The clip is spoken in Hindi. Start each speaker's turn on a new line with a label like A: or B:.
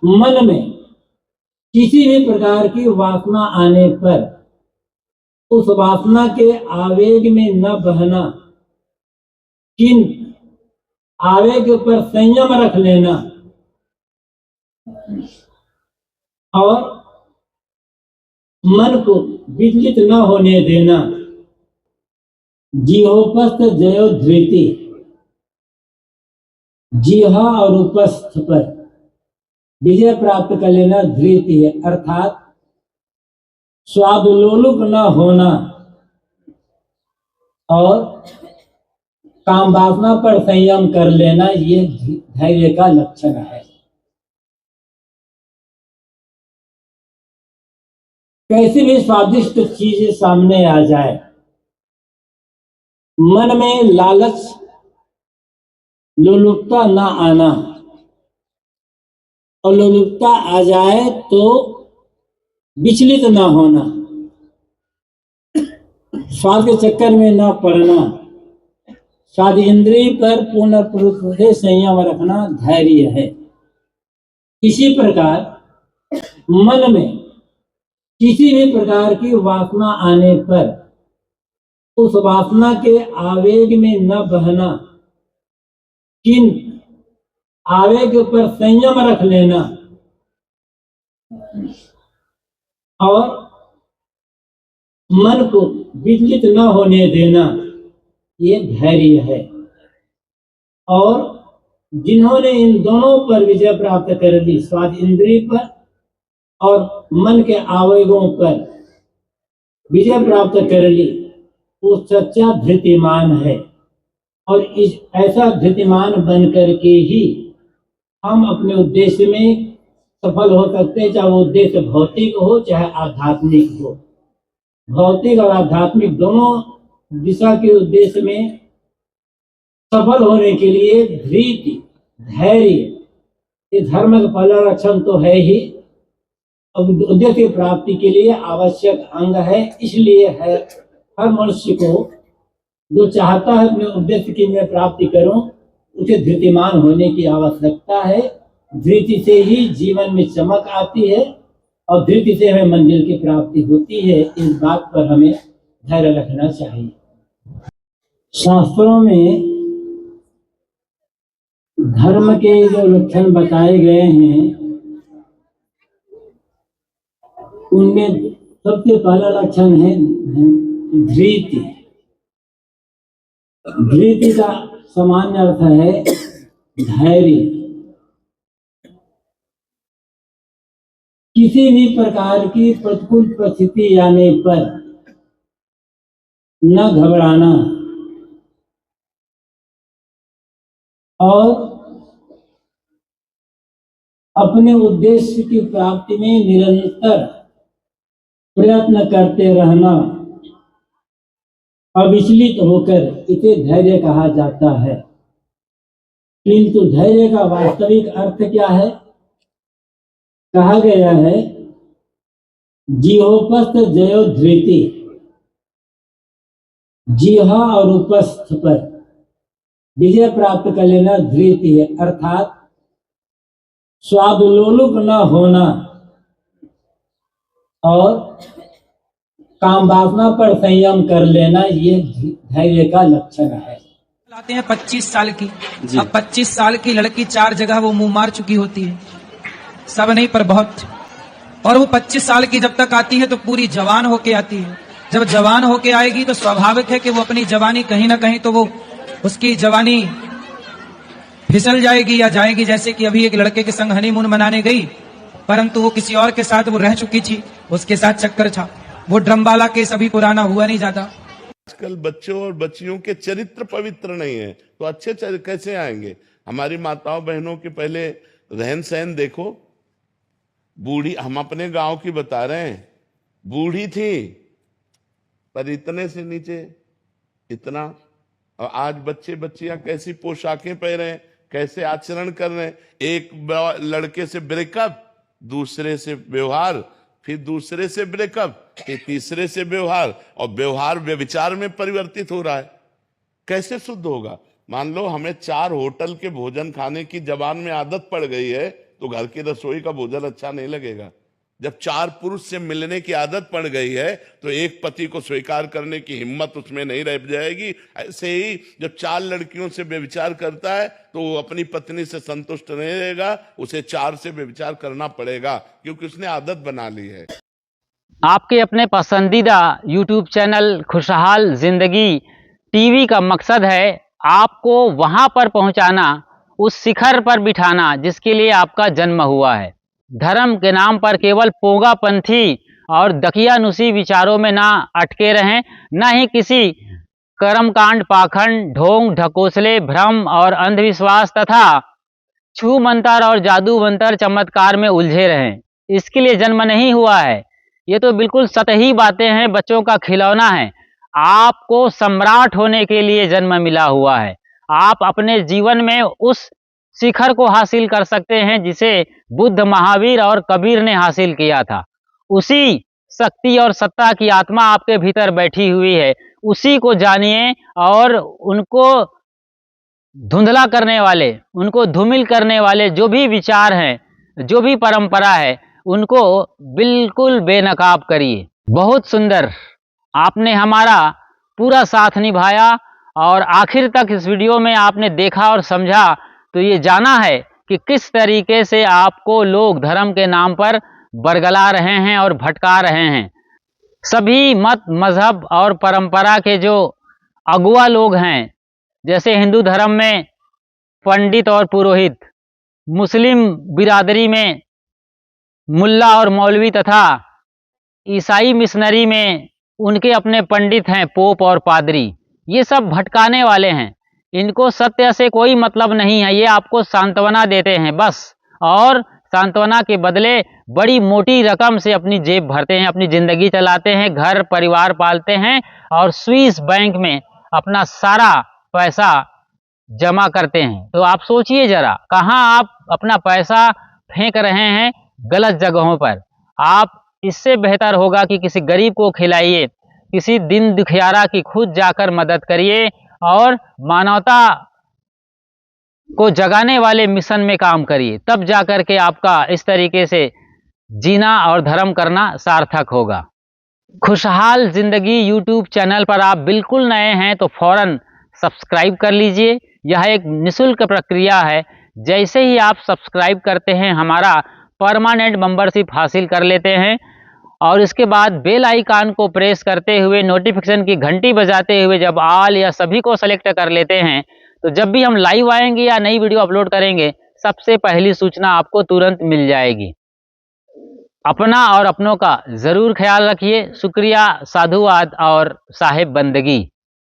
A: मन में किसी भी प्रकार की वासना आने पर उस वासना के आवेग में न बहना, किंतु आवेग पर संयम रख लेना और मन को विचलित न होने देना। जिहोपस्थ जयो धृति, जिहा और उपस्थ पर विजय प्राप्त कर लेना धृति है, अर्थात स्वादुलोलुप न होना और काम वासना पर संयम कर लेना, ये धैर्य का लक्षण है। कैसी भी स्वादिष्ट चीज सामने आ जाए, मन में लालच लोलुपता न आना, और लोलुपता आ जाए तो विचलित न होना, स्वाद के चक्कर में न पड़ना, स्वाद इंद्रिय पर पूर्ण रूप से संयम रखना धैर्य है। इसी प्रकार मन में किसी भी प्रकार की वासना आने पर उस वासना के आवेग में न बहना, किंतु आवेग पर संयम रख लेना और मन को विचलित न होने देना, ये धैर्य है। और जिन्होंने इन दोनों पर विजय प्राप्त कर ली, स्वाद इंद्रिय पर और मन के आवेगों पर विजय प्राप्त कर ली, वो सच्चा धृतिमान है। और इस ऐसा धृतिमान बन करके ही हम अपने उद्देश्य में सफल हो सकते हैं, चाहे वो उद्देश्य भौतिक हो चाहे आध्यात्मिक हो। भौतिक और आध्यात्मिक दोनों दिशा के उद्देश्य में सफल होने के लिए धृति, धैर्य, ये धर्म का पहला लक्षण तो है ही, अब उद्देश्य प्राप्ति के लिए आवश्यक अंग है। इसलिए है हर मनुष्य को जो चाहता है अपने उद्देश्य की मैं प्राप्ति करूं, उसे धृतिमान होने की आवश्यकता है। धृति से ही जीवन में चमक आती है और धृति से हमें मंजिल की प्राप्ति होती है। इस बात पर हमें धैर्य रखना चाहिए। शास्त्रों में धर्म के जो लक्षण बताए गए हैं, उनमें सबसे पहला लक्षण है धृति। धृति का सामान्य अर्थ है धैर्य। किसी भी प्रकार की प्रतिकूल परिस्थिति आने पर न घबराना और अपने उद्देश्य की प्राप्ति में निरंतर प्रयत्न करते रहना, अविचलित होकर, इसे धैर्य कहा जाता है। किंतु धैर्य का वास्तविक अर्थ क्या है? कहा गया है जिहोपस्थ जयो धृति, जिहा और उपस्थ पर विजय प्राप्त कर लेना धृति है, अर्थात स्वादुलोलुप न होना और काम वासना पर संयम कर लेना, ये धैर्य का लक्षण है।
B: आते हैं 25 साल की, अब 25 साल की लड़की 4 जगह वो मुंह मार चुकी होती है, सब नहीं पर बहुत। और वो 25 साल की जब तक आती है तो पूरी जवान होके आती है। जब जवान होके आएगी तो स्वाभाविक है कि वो अपनी जवानी कहीं ना कहीं तो वो उसकी जवानी फिसल जाएगी या जाएगी। जैसे कि अभी एक लड़के के संग हनीमून मनाने गई, परंतु वो किसी और के साथ वो रह चुकी थी, उसके साथ चक्कर था। वो ड्रमवाला केस अभी पुराना हुआ नहीं जाता।
C: आजकल बच्चों और बच्चियों के चरित्र पवित्र नहीं है तो अच्छे कैसे आएंगे? हमारी माताओं बहनों के पहले रहन सहन देखो। बूढ़ी, हम अपने गांव की बता रहे हैं, बूढ़ी थी पर इतने से नीचे इतना, और आज बच्चे बच्चियां कैसी पोशाकें पहने, कैसे आचरण कर रहे हैं। एक लड़के से ब्रेकअप, दूसरे से व्यवहार, फिर दूसरे से ब्रेकअप, फिर तीसरे से व्यवहार, और व्यवहार व्यभिचार में परिवर्तित हो रहा है। कैसे शुद्ध होगा? मान लो हमें 4 होटल के भोजन खाने की जबान में आदत पड़ गई है, तो घर की रसोई का भोजन अच्छा नहीं लगेगा। जब 4 पुरुष से मिलने की आदत पड़ गई है तो एक पति को स्वीकार करने की हिम्मत उसमें नहीं रह जाएगी। ऐसे ही जब 4 लड़कियों से व्यभिचार करता है तो वो अपनी पत्नी से संतुष्ट नहीं रहेगा, उसे 4 से व्यभिचार करना पड़ेगा, क्योंकि उसने आदत बना ली है।
D: आपके अपने पसंदीदा YouTube चैनल खुशहाल जिंदगी टीवी का मकसद है आपको वहां पर पहुंचाना, उस शिखर पर बिठाना जिसके लिए आपका जन्म हुआ है। धर्म के नाम पर केवल पोंगापंथी और दकियानुसी विचारों में ना अटके रहें, ना ही किसी कर्मकांड, पाखंड, ढोंग, ढकोसले, भ्रम और अंधविश्वास तथा छू मंतर और जादू मंतर चमत्कार में उलझे रहें। इसके लिए जन्म नहीं हुआ है। ये तो बिल्कुल सतही बातें हैं, बच्चों का खिलौना है। आपको सम्राट होने के लिए जन्म मिला हुआ है। आप अपने जीवन में उस शिखर को हासिल कर सकते हैं जिसे बुद्ध, महावीर और कबीर ने हासिल किया था। उसी शक्ति और सत्ता की आत्मा आपके भीतर बैठी हुई है, उसी को जानिए और उनको धुंधला करने वाले, उनको धूमिल करने वाले जो भी विचार हैं, जो भी परंपरा है, उनको बिल्कुल बेनकाब करिए। बहुत सुंदर, आपने हमारा पूरा साथ निभाया और आखिर तक इस वीडियो में आपने देखा और समझा तो ये जाना है कि किस तरीके से आपको लोग धर्म के नाम पर बरगला रहे हैं और भटका रहे हैं। सभी मत, मजहब और परंपरा के जो अगुआ लोग हैं, जैसे हिंदू धर्म में पंडित और पुरोहित, मुस्लिम बिरादरी में मुल्ला और मौलवी तथा ईसाई मिशनरी में उनके अपने पंडित हैं, पोप और पादरी, ये सब भटकाने वाले हैं। इनको सत्य से कोई मतलब नहीं है। ये आपको सांत्वना देते हैं बस, और सांत्वना के बदले बड़ी मोटी रकम से अपनी जेब भरते हैं, अपनी जिंदगी चलाते हैं, घर परिवार पालते हैं और स्विस बैंक में अपना सारा पैसा जमा करते हैं। तो आप सोचिए जरा, कहाँ आप अपना पैसा फेंक रहे हैं? गलत जगहों पर। आप इससे बेहतर होगा कि किसी गरीब को खिलाइए, किसी दिन दुखियारा की खुद जाकर मदद करिए और मानवता को जगाने वाले मिशन में काम करिए। तब जाकर के आपका इस तरीके से जीना और धर्म करना सार्थक होगा। खुशहाल जिंदगी यूट्यूब चैनल पर आप बिल्कुल नए हैं तो फौरन सब्सक्राइब कर लीजिए। यह एक निःशुल्क प्रक्रिया है। जैसे ही आप सब्सक्राइब करते हैं, हमारा परमानेंट मेंबरशिप हासिल कर लेते हैं और इसके बाद बेल आइकन को प्रेस करते हुए, नोटिफिकेशन की घंटी बजाते हुए जब ऑल या सभी को सेलेक्ट कर लेते हैं, तो जब भी हम लाइव आएंगे या नई वीडियो अपलोड करेंगे, सबसे पहली सूचना आपको तुरंत मिल जाएगी। अपना और अपनों का जरूर ख्याल रखिए। शुक्रिया, साधुवाद और साहिब बंदगी।